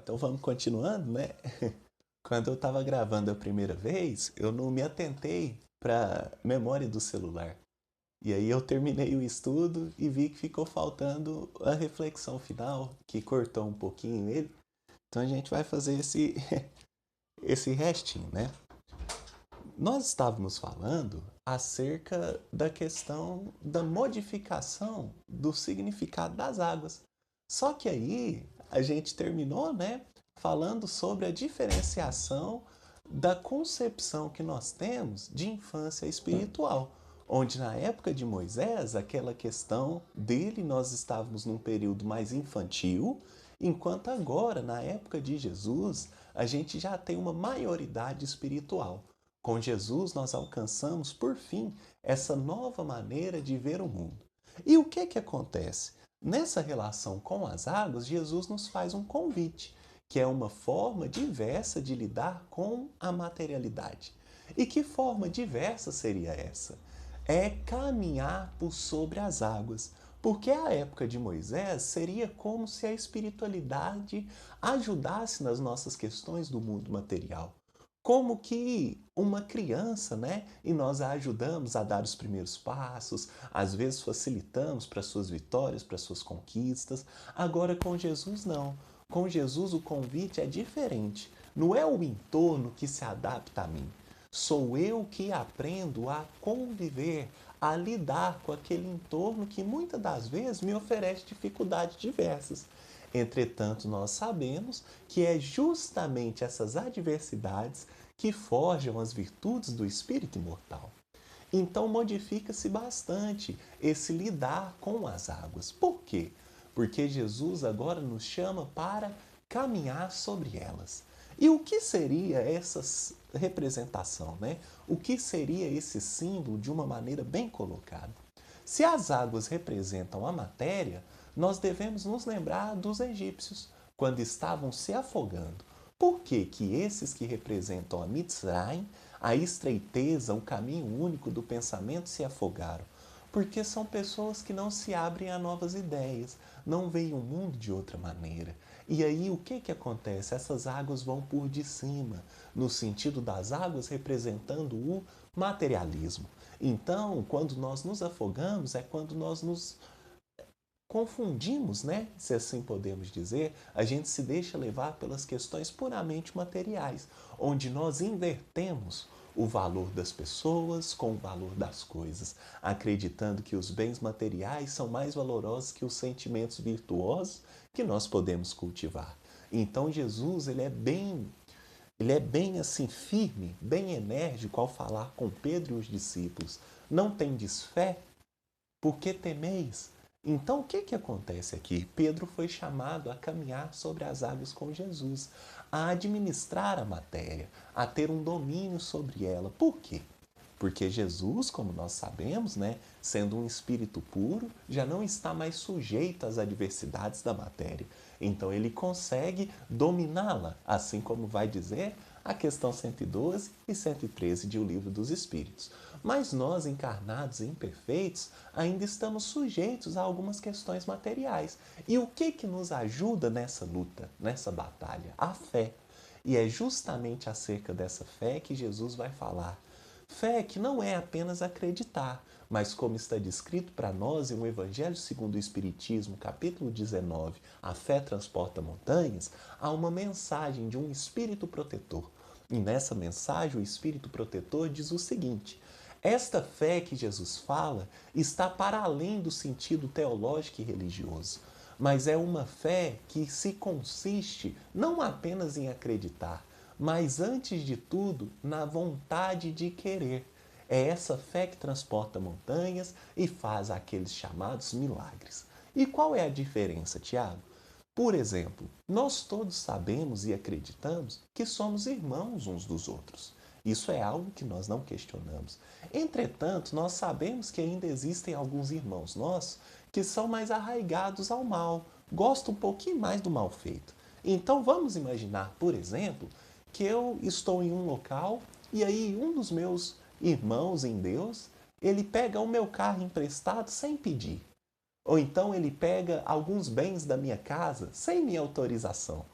Então vamos continuando, né? Quando eu estava gravando a primeira vez, eu não me atentei para memória do celular. E aí eu terminei o estudo e vi que ficou faltando a reflexão final, que cortou um pouquinho ele. Então a gente vai fazer esse restinho, né? Nós estávamos falando acerca da questão da modificação do significado das águas. Só que aí a gente terminou, né, falando sobre a diferenciação da concepção que nós temos de infância espiritual, onde na época de Moisés, aquela questão dele, nós estávamos num período mais infantil, enquanto agora, na época de Jesus, a gente já tem uma maioridade espiritual. Com Jesus, nós alcançamos, por fim, essa nova maneira de ver o mundo. E o que acontece? Nessa relação com as águas, Jesus nos faz um convite, que é uma forma diversa de lidar com a materialidade. E que forma diversa seria essa? É caminhar por sobre as águas. Porque a época de Moisés seria como se a espiritualidade ajudasse nas nossas questões do mundo material, como que uma criança, né? E nós a ajudamos a dar os primeiros passos, às vezes facilitamos para suas vitórias, para suas conquistas. Agora com Jesus não. Com Jesus o convite é diferente. Não é o entorno que se adapta a mim. Sou eu que aprendo a conviver, a lidar com aquele entorno que muitas das vezes me oferece dificuldades diversas. Entretanto, nós sabemos que é justamente essas adversidades que forjam as virtudes do espírito imortal. Então, modifica-se bastante esse lidar com as águas. Por quê? Porque Jesus agora nos chama para caminhar sobre elas. E o que seria essa representação, né? O que seria esse símbolo de uma maneira bem colocada? Se as águas representam a matéria, nós devemos nos lembrar dos egípcios, quando estavam se afogando. Por que que esses que representam a Mitzrayim, a estreiteza, o caminho único do pensamento, se afogaram? Porque são pessoas que não se abrem a novas ideias, não veem o mundo de outra maneira. E aí o que acontece? Essas águas vão por de cima, no sentido das águas representando o materialismo. Então, quando nós nos afogamos, é quando nós nos confundimos, né? Se assim podemos dizer, a gente se deixa levar pelas questões puramente materiais, onde nós invertemos o valor das pessoas com o valor das coisas, acreditando que os bens materiais são mais valorosos que os sentimentos virtuosos que nós podemos cultivar. Então Jesus, ele é bem assim firme, bem enérgico ao falar com Pedro e os discípulos. Não tendes fé? Por que temeis? Então, o que acontece aqui? Pedro foi chamado a caminhar sobre as águas com Jesus, a administrar a matéria, a ter um domínio sobre ela. Por quê? Porque Jesus, como nós sabemos, né, sendo um espírito puro, já não está mais sujeito às adversidades da matéria. Então ele consegue dominá-la, assim como vai dizer a questão 112 e 113 de O Livro dos Espíritos. Mas nós, encarnados e imperfeitos, ainda estamos sujeitos a algumas questões materiais. E o que nos ajuda nessa luta, nessa batalha? A fé. E é justamente acerca dessa fé que Jesus vai falar. Fé que não é apenas acreditar, mas como está descrito para nós em o Evangelho segundo o Espiritismo, capítulo 19, A fé transporta montanhas, há uma mensagem de um espírito protetor. E nessa mensagem o espírito protetor diz o seguinte: esta fé que Jesus fala está para além do sentido teológico e religioso, mas é uma fé que se consiste não apenas em acreditar, mas antes de tudo na vontade de querer. É essa fé que transporta montanhas e faz aqueles chamados milagres. E qual é a diferença, Tiago? Por exemplo, nós todos sabemos e acreditamos que somos irmãos uns dos outros. Isso é algo que nós não questionamos. Entretanto, nós sabemos que ainda existem alguns irmãos nossos que são mais arraigados ao mal, gostam um pouquinho mais do mal feito. Então vamos imaginar, por exemplo, que eu estou em um local e aí um dos meus irmãos em Deus, ele pega o meu carro emprestado sem pedir. Ou então ele pega alguns bens da minha casa sem minha autorização.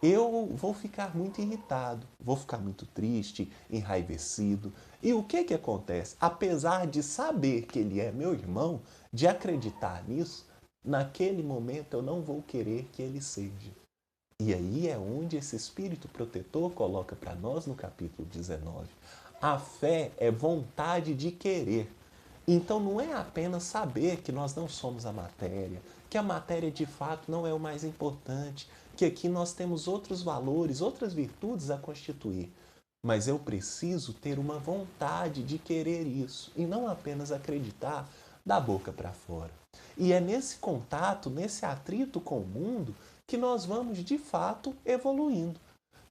eu vou ficar muito irritado, vou ficar muito triste, enraivecido. E o que que acontece? Apesar de saber que ele é meu irmão, de acreditar nisso, naquele momento eu não vou querer que ele seja. E aí é onde esse espírito protetor coloca para nós no capítulo 19. A fé é vontade de querer. Então não é apenas saber que nós não somos a matéria, que a matéria de fato não é o mais importante, que aqui nós temos outros valores, outras virtudes a constituir. Mas eu preciso ter uma vontade de querer isso e não apenas acreditar da boca para fora. E é nesse contato, nesse atrito com o mundo, que nós vamos de fato evoluindo.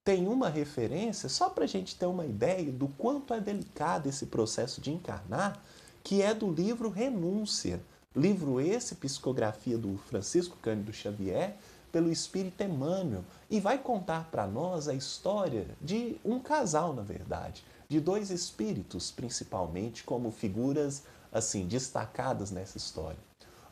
Tem uma referência, só para a gente ter uma ideia do quanto é delicado esse processo de encarnar, que é do livro Renúncia. Livro esse, psicografia do Francisco Cândido Xavier, pelo Espírito Emmanuel, e vai contar para nós a história de um casal, na verdade, de dois espíritos, principalmente, como figuras assim destacadas nessa história.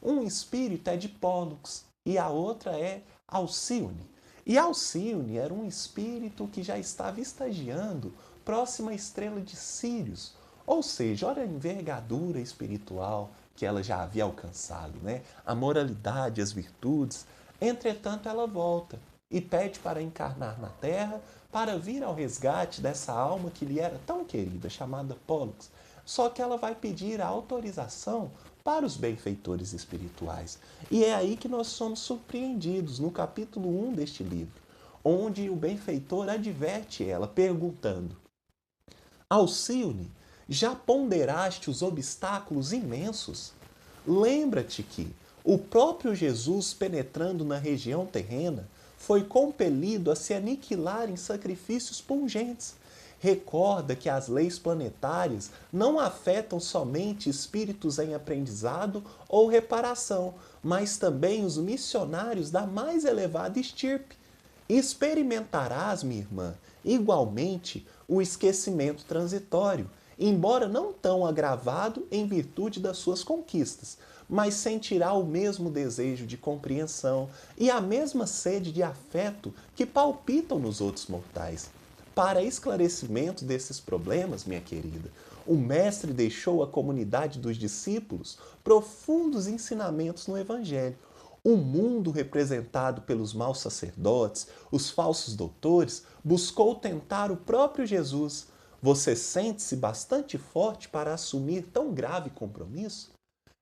Um espírito é de Pólux e a outra é Alcione. E Alcione era um espírito que já estava estagiando próximo à estrela de Sírius, ou seja, olha a envergadura espiritual que ela já havia alcançado, né? A moralidade, as virtudes. Entretanto, ela volta e pede para encarnar na Terra para vir ao resgate dessa alma que lhe era tão querida, chamada Pólux. Só que ela vai pedir a autorização para os benfeitores espirituais. E é aí que nós somos surpreendidos, no capítulo 1 deste livro, onde o benfeitor adverte ela, perguntando: Alcione, já ponderaste os obstáculos imensos? Lembra-te que o próprio Jesus, penetrando na região terrena, foi compelido a se aniquilar em sacrifícios pungentes. Recorda que as leis planetárias não afetam somente espíritos em aprendizado ou reparação, mas também os missionários da mais elevada estirpe. Experimentarás, minha irmã, igualmente o esquecimento transitório, embora não tão agravado em virtude das suas conquistas, mas sentirá o mesmo desejo de compreensão e a mesma sede de afeto que palpitam nos outros mortais. Para esclarecimento desses problemas, minha querida, o Mestre deixou à comunidade dos discípulos profundos ensinamentos no Evangelho. O mundo representado pelos maus sacerdotes, os falsos doutores, buscou tentar o próprio Jesus. Você sente-se bastante forte para assumir tão grave compromisso?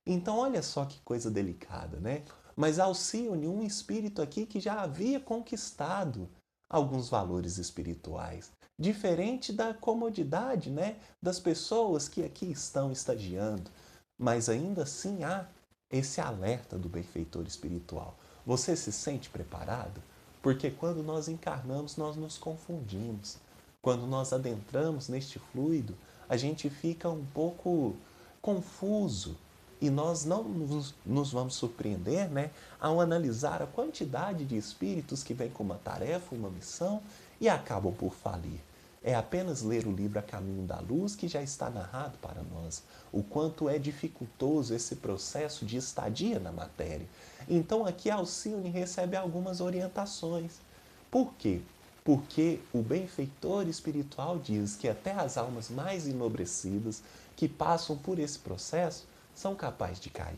Então, olha só que coisa delicada, né? Mas Alcione, um espírito aqui que já havia conquistado alguns valores espirituais, diferente da comodidade, né, das pessoas que aqui estão estagiando, mas ainda assim há esse alerta do benfeitor espiritual. Você se sente preparado? Porque quando nós encarnamos, nós nos confundimos. Quando nós adentramos neste fluido, a gente fica um pouco confuso e nós não nos vamos surpreender, né, ao analisar a quantidade de espíritos que vêm com uma tarefa, uma missão e acabam por falir. É apenas ler o livro A Caminho da Luz que já está narrado para nós o quanto é dificultoso esse processo de estadia na matéria. Então aqui Alcione recebe algumas orientações. Por quê? Porque o benfeitor espiritual diz que até as almas mais enobrecidas que passam por esse processo são capazes de cair.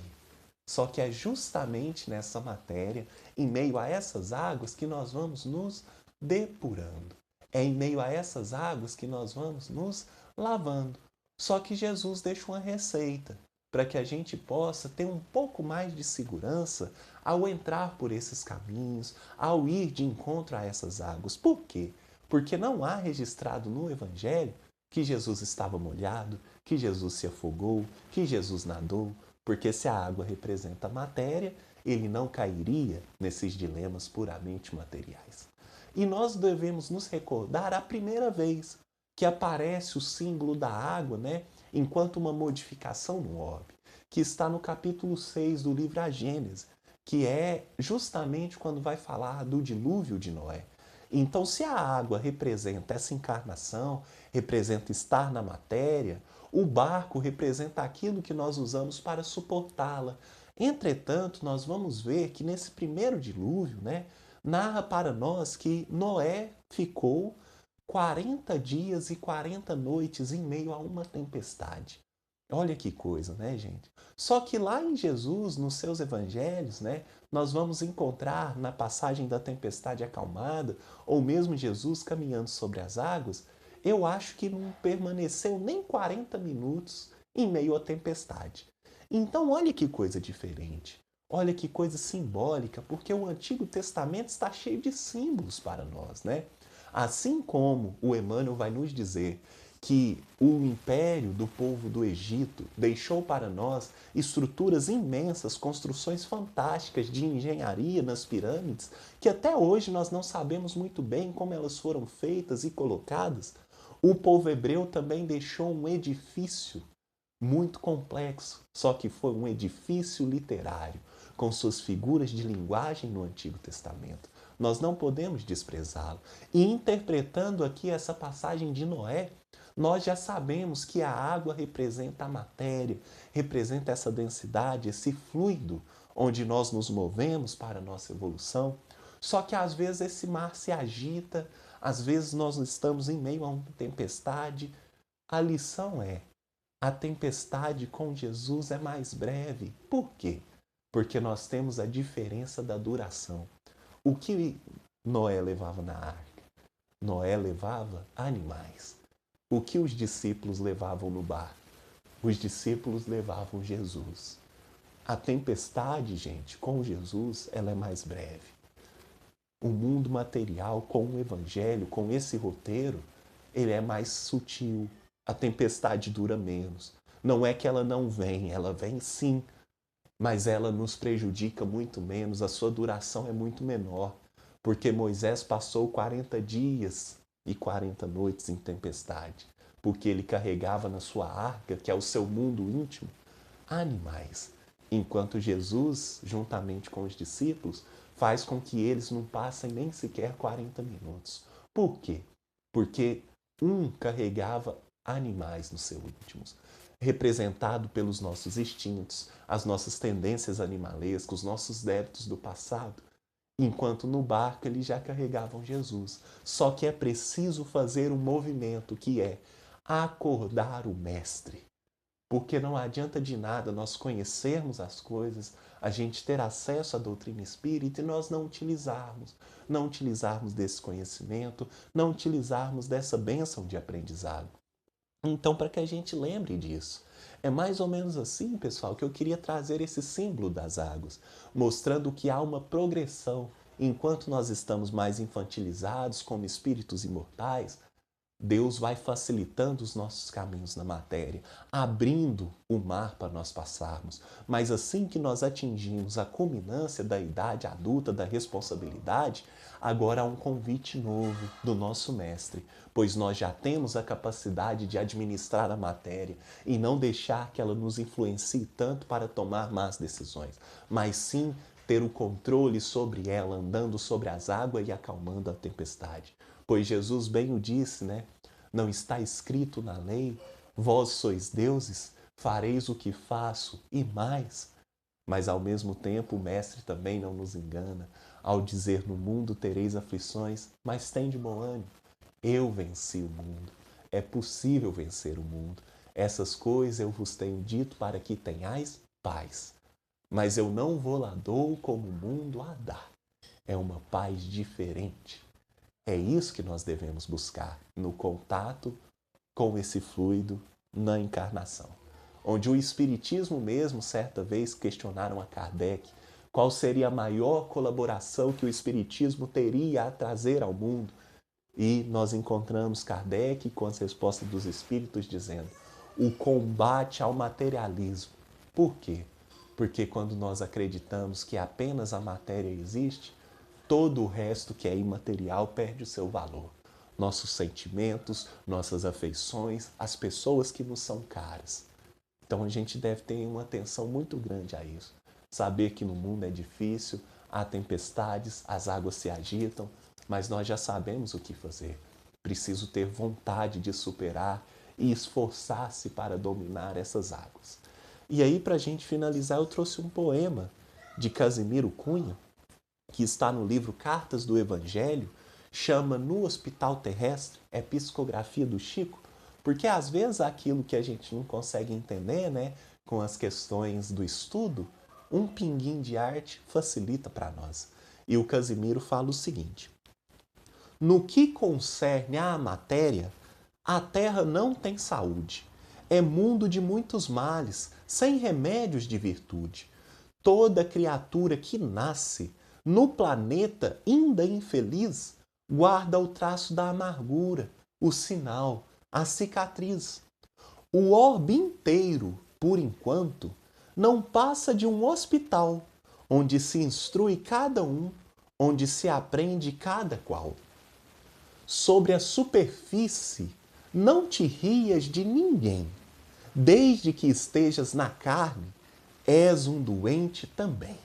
Só que é justamente nessa matéria, em meio a essas águas, que nós vamos nos depurando. É em meio a essas águas que nós vamos nos lavando. Só que Jesus deixa uma receita para que a gente possa ter um pouco mais de segurança ao entrar por esses caminhos, ao ir de encontro a essas águas. Por quê? Porque não há registrado no Evangelho que Jesus estava molhado, que Jesus se afogou, que Jesus nadou, porque se a água representa a matéria, ele não cairia nesses dilemas puramente materiais. E nós devemos nos recordar a primeira vez que aparece o símbolo da água, né, enquanto uma modificação no orbe, que está no capítulo 6 do livro A Gênese, que é justamente quando vai falar do dilúvio de Noé. Então, se a água representa essa encarnação, representa estar na matéria, o barco representa aquilo que nós usamos para suportá-la. Entretanto, nós vamos ver que nesse primeiro dilúvio, né, narra para nós que Noé ficou 40 dias e 40 noites em meio a uma tempestade. Olha que coisa, né, gente? Só que lá em Jesus, nos seus evangelhos, né, nós vamos encontrar na passagem da tempestade acalmada, ou mesmo Jesus caminhando sobre as águas, eu acho que não permaneceu nem 40 minutos em meio à tempestade. Então, olha que coisa diferente. Olha que coisa simbólica, porque o Antigo Testamento está cheio de símbolos para nós, né? Assim como o Emmanuel vai nos dizer que o império do povo do Egito deixou para nós estruturas imensas, construções fantásticas de engenharia nas pirâmides, que até hoje nós não sabemos muito bem como elas foram feitas e colocadas. O povo hebreu também deixou um edifício muito complexo, só que foi um edifício literário, com suas figuras de linguagem no Antigo Testamento. Nós não podemos desprezá-lo. E interpretando aqui essa passagem de Noé, nós já sabemos que a água representa a matéria, representa essa densidade, esse fluido onde nós nos movemos para a nossa evolução. Só que às vezes esse mar se agita, às vezes nós estamos em meio a uma tempestade. A lição é: a tempestade com Jesus é mais breve. Por quê? Porque nós temos a diferença da duração. O que Noé levava na arca? Noé levava animais. O que os discípulos levavam no barco? Os discípulos levavam Jesus. A tempestade, gente, com Jesus, ela é mais breve. O mundo material, com o evangelho, com esse roteiro, ele é mais sutil. A tempestade dura menos. Não é que ela não vem, ela vem sim, mas ela nos prejudica muito menos, a sua duração é muito menor, porque Moisés passou 40 dias e 40 noites em tempestade, porque ele carregava na sua arca, que é o seu mundo íntimo, animais, enquanto Jesus, juntamente com os discípulos, faz com que eles não passem nem sequer 40 minutos. Por quê? Porque um carregava animais no seu íntimo, representado pelos nossos instintos, as nossas tendências animalescas, os nossos débitos do passado, enquanto no barco eles já carregavam Jesus. Só que é preciso fazer um movimento que é acordar o mestre. Porque não adianta de nada nós conhecermos as coisas, a gente ter acesso à doutrina espírita e nós não utilizarmos desse conhecimento, não utilizarmos dessa bênção de aprendizado. Então, para que a gente lembre disso, é mais ou menos assim, pessoal, que eu queria trazer esse símbolo das águas, mostrando que há uma progressão. Enquanto nós estamos mais infantilizados como espíritos imortais, Deus vai facilitando os nossos caminhos na matéria, abrindo o mar para nós passarmos. Mas assim que nós atingimos a culminância da idade adulta, da responsabilidade, agora há um convite novo do nosso Mestre, pois nós já temos a capacidade de administrar a matéria e não deixar que ela nos influencie tanto para tomar más decisões, mas sim ter o controle sobre ela, andando sobre as águas e acalmando a tempestade. Pois Jesus bem o disse, né? Não está escrito na lei, vós sois deuses, fareis o que faço e mais. Mas ao mesmo tempo o Mestre também não nos engana ao dizer: no mundo tereis aflições, mas tende bom ânimo. Eu venci o mundo. É possível vencer o mundo. Essas coisas eu vos tenho dito para que tenhais paz. Mas eu não vou lá dou como o mundo a dá. É uma paz diferente. É isso que nós devemos buscar no contato com esse fluido na encarnação. Onde o Espiritismo mesmo, certa vez, questionaram a Kardec qual seria a maior colaboração que o Espiritismo teria a trazer ao mundo. E nós encontramos Kardec com as respostas dos Espíritos dizendo: o combate ao materialismo. Por quê? Porque quando nós acreditamos que apenas a matéria existe, todo o resto que é imaterial perde o seu valor. Nossos sentimentos, nossas afeições, as pessoas que nos são caras. Então a gente deve ter uma atenção muito grande a isso. Saber que no mundo é difícil, há tempestades, as águas se agitam, mas nós já sabemos o que fazer. Preciso ter vontade de superar e esforçar-se para dominar essas águas. E aí, para a gente finalizar, eu trouxe um poema de Casimiro Cunha, que está no livro Cartas do Evangelho, chama No Hospital Terrestre, é Psicografia do Chico, porque às vezes aquilo que a gente não consegue entender, né, com as questões do estudo, um pinguinho de arte facilita para nós. E o Casimiro fala o seguinte: no que concerne à matéria, a terra não tem saúde. É mundo de muitos males, sem remédios de virtude. Toda criatura que nasce no planeta ainda infeliz guarda o traço da amargura, o sinal, a cicatriz. O orbe inteiro, por enquanto, não passa de um hospital, onde se instrui cada um, onde se aprende cada qual. Sobre a superfície, não te rias de ninguém. Desde que estejas na carne, és um doente também.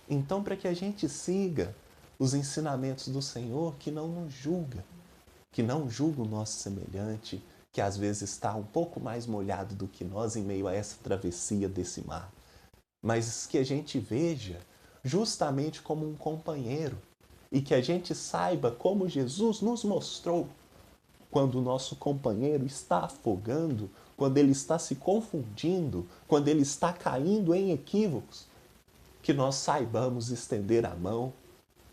Então, para que a gente siga os ensinamentos do Senhor, que não nos julga, que não julga o nosso semelhante, que às vezes está um pouco mais molhado do que nós em meio a essa travessia desse mar, mas que a gente veja justamente como um companheiro e que a gente saiba como Jesus nos mostrou quando o nosso companheiro está afogando, quando ele está se confundindo, quando ele está caindo em equívocos, que nós saibamos estender a mão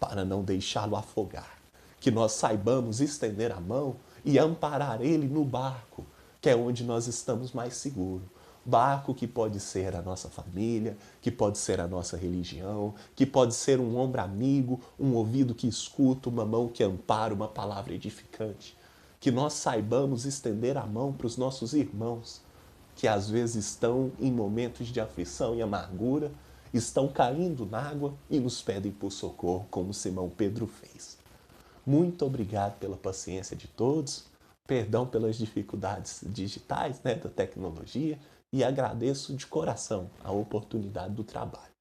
para não deixá-lo afogar, que nós saibamos estender a mão e amparar ele no barco, que é onde nós estamos mais seguros. Barco que pode ser a nossa família, que pode ser a nossa religião, que pode ser um ombro amigo, um ouvido que escuta, uma mão que ampara, uma palavra edificante. Que nós saibamos estender a mão para os nossos irmãos, que às vezes estão em momentos de aflição e amargura, estão caindo na água e nos pedem por socorro, como Simão Pedro fez. Muito obrigado pela paciência de todos, perdão pelas dificuldades digitais, né, da tecnologia, e agradeço de coração a oportunidade do trabalho.